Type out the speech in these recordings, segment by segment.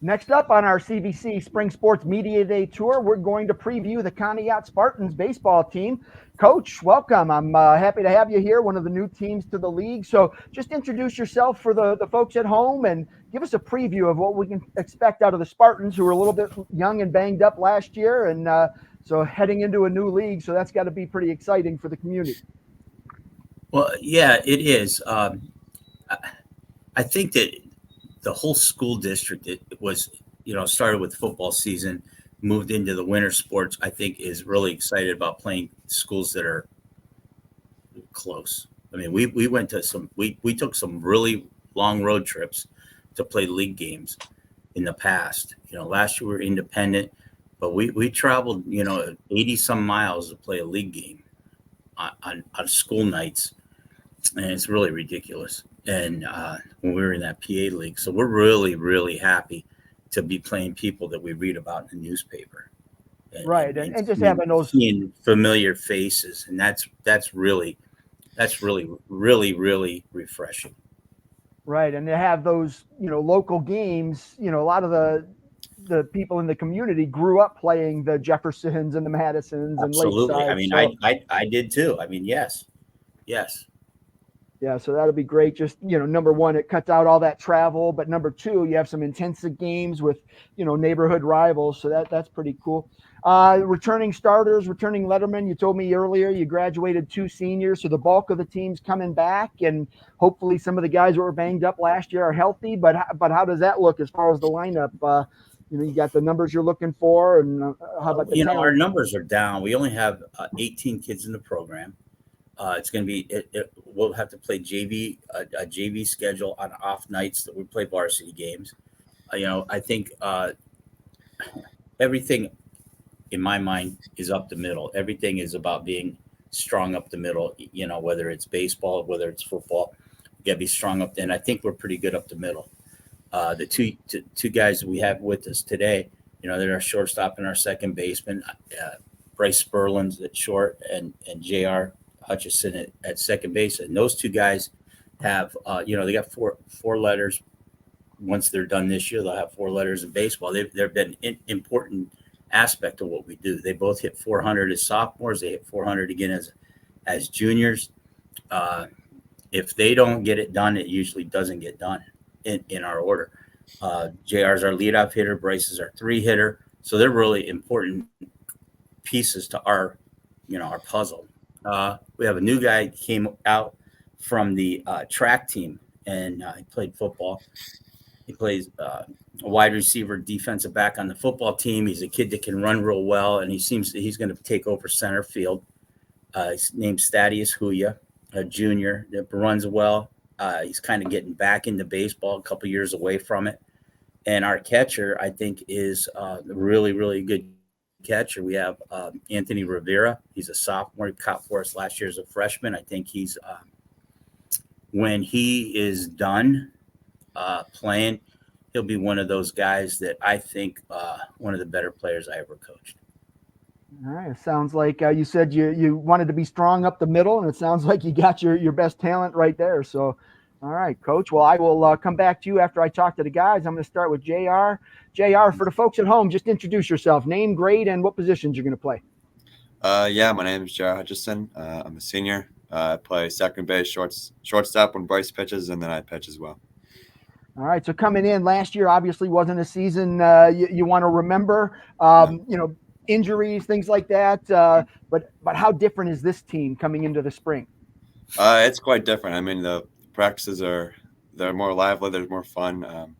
Next up on our CVC Spring Sports Media Day tour, we're going to preview the Conneaut Spartans baseball team. Coach, welcome. I'm happy to have you here, one of the new teams to the league. So just introduce yourself for the folks at home and give us a preview of what we can expect out of the Spartans, who were a little bit young and banged up last year. And so heading into a new league, so that's got to be pretty exciting for the community. Well, yeah, it is. I I think that the whole school district it was, started with football season, moved into the winter sports. I think is really excited about playing schools that are close. I mean, we went to we took some really long road trips to play league games in the past. Last year we were independent, but we traveled 80 some miles to play a league game on school nights, and it's really ridiculous. And when we were in that PA league, so we're really really happy to be playing people that we read about in the newspaper, and, and, Right. And, and and just seeing, having those. seeing familiar faces, and that's really really really refreshing. Right, and to have those, local games, a lot of the people in the community grew up playing the Jeffersons and the Madisons and Absolutely. I Lakeside. mean, I So I, I did too. I mean, yes, yes, yeah, so that'll be great. Just number one, it cuts out all that travel, but number two, you have some intensive games with neighborhood rivals. So that's pretty cool. Returning starters, returning lettermen. You told me earlier you graduated two seniors, so the bulk of the team's coming back, and hopefully some of the guys that were banged up last year are healthy. But how does that look as far as the lineup? You got the numbers you're looking for, and how about the our talent? numbers are down. We only have 18 kids in the program. It's going to be we'll have to play JV a JV schedule on off nights that we play varsity games. I think everything in my mind is up the middle. Everything is about being strong up the middle. Whether it's baseball, whether it's football, you got to be strong up. And I think we're pretty good up the middle. The two guys we have with us today, they're our shortstop and our second baseman, Bryce Spurlin's at short, and Jr. Hutchison at second base. And those two guys have, they got four letters. Once they're done this year, they'll have four letters in baseball. They've been important aspect of what we do. They both hit 400 as sophomores. They hit 400 again as juniors. Uh, if they don't get it done, it usually doesn't get done in our order. JR is our leadoff hitter. Bryce is our three hitter. So they're really important pieces to our puzzle. We have a new guy came out from the track team, and he played football. He plays a wide receiver, defensive back on the football team. He's a kid that can run real well, and he seems that he's going to take over center field. His name's Thaddeus Huya, a junior that runs well. He's kind of getting back into baseball, a couple years away from it. And our catcher, I think, is a really, really good catcher. We have Anthony Rivera. He's a sophomore. He caught for us last year as a freshman. I think when he is done playing, he'll be one of those guys that I think one of the better players I ever coached. All right. It sounds like you said you wanted to be strong up the middle, and it sounds like you got your best talent right there. So, all right, Coach. Well, I will come back to you after I talk to the guys. I'm going to start with JR. JR, for the folks at home, just introduce yourself, name, grade, and what positions you're going to play. Yeah, my name is Jared Hutchison. I'm a senior. I play second base, shortstop when Bryce pitches, and then I pitch as well. All right. So coming in last year obviously wasn't a season you want to remember. No. Injuries, things like that. But how different is this team coming into the spring? It's quite different. I mean, the practices they're more lively. There's more fun.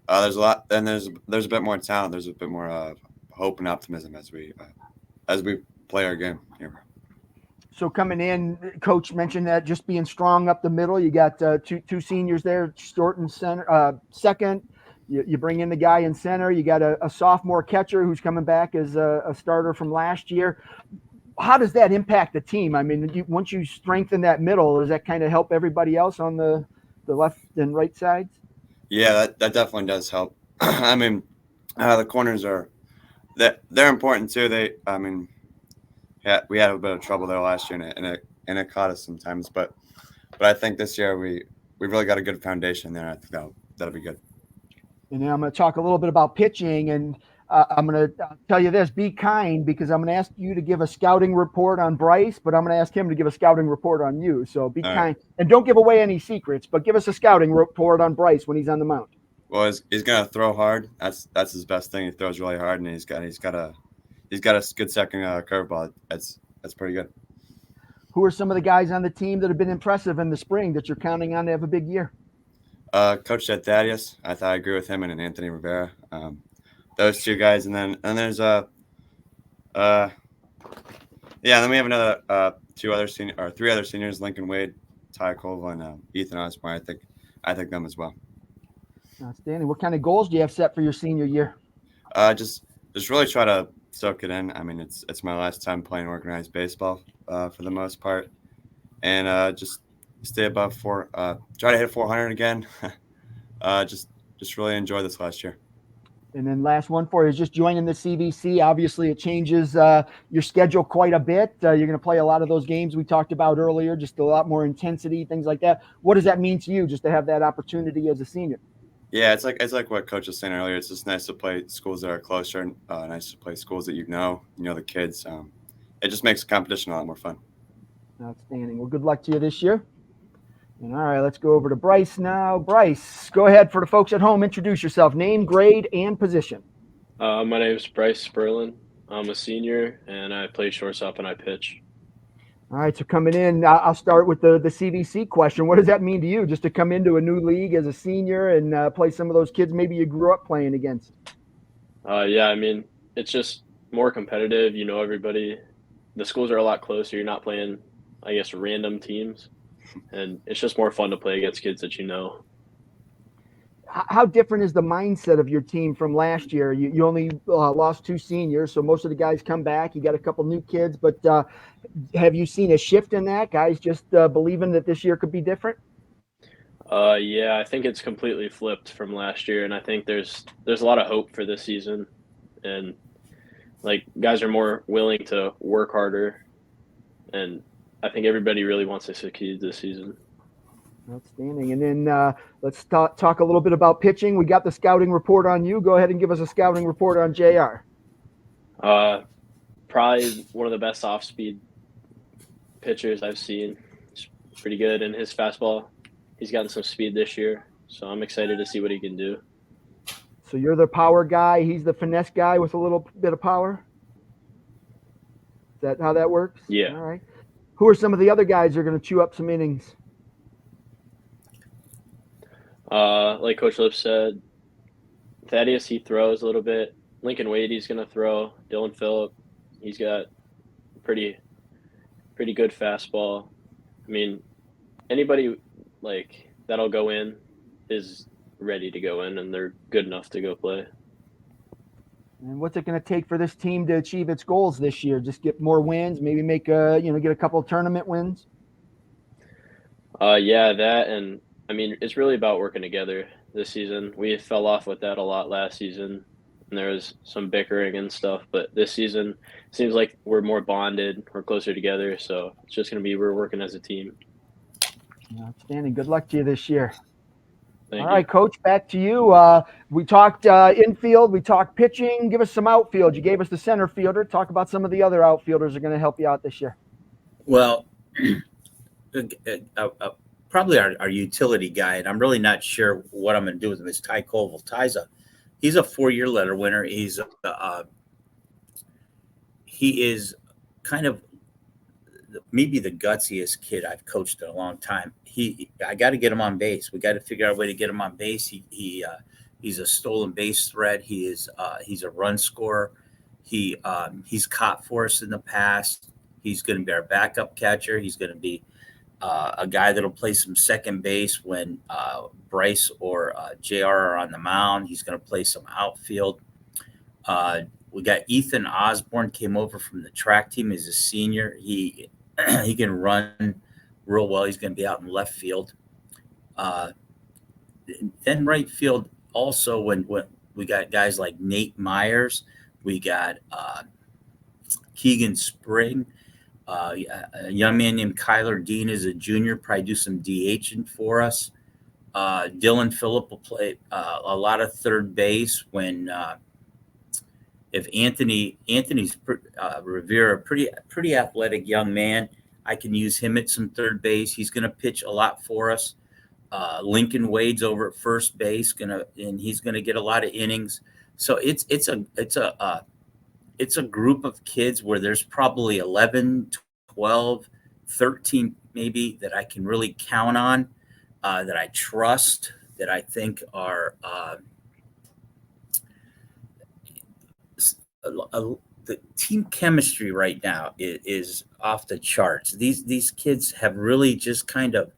There's a lot, and there's a bit more talent. There's a bit more hope and optimism as we play our game here. So coming in, Coach mentioned that just being strong up the middle. You got two seniors there, short and center, second. You bring in the guy in center. You got a sophomore catcher who's coming back as a starter from last year. How does that impact the team? I mean, once you strengthen that middle, does that kind of help everybody else on the left and right sides? Yeah, that definitely does help. I mean, the corners they're important too. I mean, yeah, we had a bit of trouble there last year, and it caught us sometimes. But I think this year we really got a good foundation there. I think that'll be good. And then I'm going to talk a little bit about pitching, and I'm going to tell you this: be kind, because I'm going to ask you to give a scouting report on Bryce, but I'm going to ask him to give a scouting report on you. So be All right. kind, and don't give away any secrets, but give us a scouting report on Bryce when he's on the mound. Well, he's gonna throw hard. That's his best thing. He throws really hard, and he's got a good second curveball. That's pretty good. Who are some of the guys on the team that have been impressive in the spring that you're counting on to have a big year? Coach said Thaddeus. I thought I agree with him, and Anthony Rivera. Those two guys, and there's yeah. Then we have another three other seniors: Lincoln Wade, Ty Colville, and Ethan Osborne. I think them as well. Outstanding. What kind of goals do you have set for your senior year? Just really try to soak it in. I mean, it's my last time playing organized baseball for the most part, and just stay above four. Try to hit 400 again. Just really enjoy this last year. And then last one for you is just joining the CVC. Obviously, it changes your schedule quite a bit. You're going to play a lot of those games we talked about earlier, just a lot more intensity, things like that. What does that mean to you, just to have that opportunity as a senior? Yeah, it's like what Coach was saying earlier. It's just nice to play schools that are closer, and nice to play schools that you know the kids. It just makes the competition a lot more fun. Outstanding. Well, good luck to you this year. And all right, let's go over to Bryce now. Bryce, go ahead for the folks at home. Introduce yourself, name, grade, and position. My name is Bryce Sperlin. I'm a senior, and I play shortstop and I pitch. All right, so coming in, I'll start with the CVC question. What does that mean to you, just to come into a new league as a senior and play some of those kids maybe you grew up playing against? Yeah, I mean, it's just more competitive. You know everybody. The schools are a lot closer. You're not playing, I guess, random teams. And it's just more fun to play against kids that you know. How different is the mindset of your team from last year? You only lost 2 seniors, so most of the guys come back. You got a couple new kids, but have you seen a shift in that? Guys just believing that this year could be different? Yeah, I think it's completely flipped from last year, and I think there's a lot of hope for this season, and like guys are more willing to work harder, and I think everybody really wants to succeed this season. Outstanding. And then let's talk a little bit about pitching. We got the scouting report on you. Go ahead and give us a scouting report on JR. Probably one of the best off-speed pitchers I've seen. He's pretty good in his fastball. He's gotten some speed this year, so I'm excited to see what he can do. So you're the power guy. He's the finesse guy with a little bit of power? Is that how that works? Yeah. All right. Who are some of the other guys that are going to chew up some innings? Like Coach Lip said, Thaddeus, he throws a little bit. Lincoln Wade, he's going to throw. Dylan Phillip, he's got pretty good fastball. I mean, anybody like that'll go in is ready to go in, and they're good enough to go play. And what's it going to take for this team to achieve its goals this year? Just get more wins, maybe make get a couple of tournament wins. Yeah, that, and I mean, it's really about working together this season. We fell off with that a lot last season, and there was some bickering and stuff. But this season, it seems like we're more bonded, we're closer together. So it's just going to be we're working as a team. Outstanding. Good luck to you this year. Thank All you. right, Coach, back to you. We talked infield, we talked pitching. Give us some outfield. You gave us the center fielder. Talk about some of the other outfielders that are going to help you out this year. Well, probably our utility guy, and I'm really not sure what I'm going to do with him, is Ty Colville. He's a 4-year letter winner. He is kind of maybe the gutsiest kid I've coached in a long time. I got to get him on base. We got to figure out a way to get him on base. He's a stolen base threat. He's a run scorer. He's caught for us in the past. He's going to be our backup catcher. He's going to be a guy that'll play some second base when Bryce or JR are on the mound. He's going to play some outfield. We got Ethan Osborne, came over from the track team. He's a senior. He can run real well. He's going to be out in left field. Then right field also, when we got guys like Nate Myers, we got Keegan Spring, a young man named Kyler Dean is a junior, probably do some DHing for us. Dylan Phillip will play a lot of third base when if Anthony's Rivera, pretty athletic young man. I can use him at some third base. He's going to pitch a lot for us. Lincoln Wade's over at first base, and he's gonna get a lot of innings. So it's a group of kids where there's probably 11, 12, 13 maybe that I can really count on, that I trust, that I think are the team chemistry right now is off the charts. These kids have really just kind of,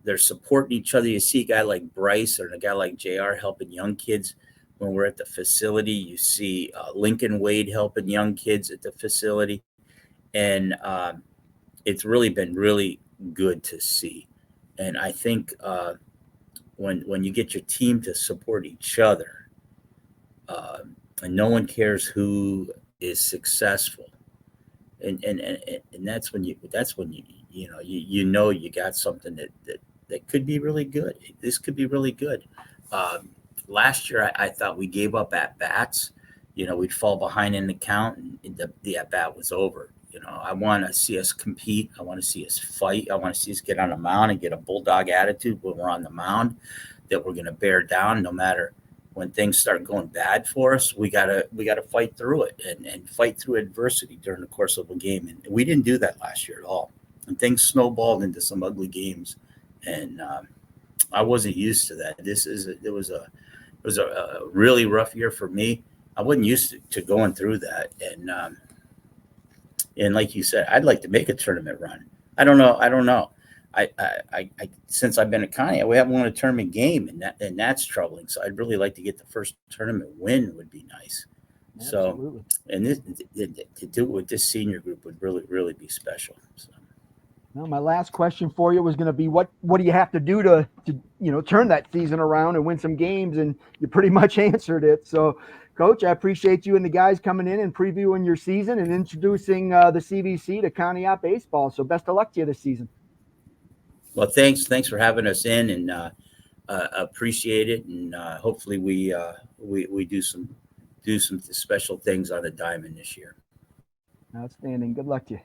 they're supporting each other. You see a guy like Bryce or a guy like JR helping young kids when we're at the facility. You see Lincoln Wade helping young kids at the facility. And it's really been really good to see. And I think when you get your team to support each other, and no one cares who is successful, and that's when you you got something that could be really good. This could be really good. Last year, I thought we gave up at bats. We'd fall behind in the count, and the at bat was over. I want to see us compete. I want to see us fight. I want to see us get on the mound and get a bulldog attitude when we're on the mound, that we're going to bear down no matter when things start going bad for us. We gotta fight through it and fight through adversity during the course of a game. And we didn't do that last year at all. And things snowballed into some ugly games. And I wasn't used to that. It was a really rough year for me. I wasn't used to going through that. And like you said, I'd like to make a tournament run. I don't know. I since I've been at Conneaut, we haven't won a tournament game, and that's troubling. So I'd really like to get the first tournament win. Would be nice. Absolutely. So, and to do it with this senior group would really be special. So. Well, my last question for you was going to be, what do you have to do to turn that season around and win some games? And you pretty much answered it. So, Coach, I appreciate you and the guys coming in and previewing your season and introducing the CVC to Conneaut baseball. So, best of luck to you this season. Well, thanks for having us in, and appreciate it. And hopefully we do some special things on the diamond this year. Outstanding. Good luck to you.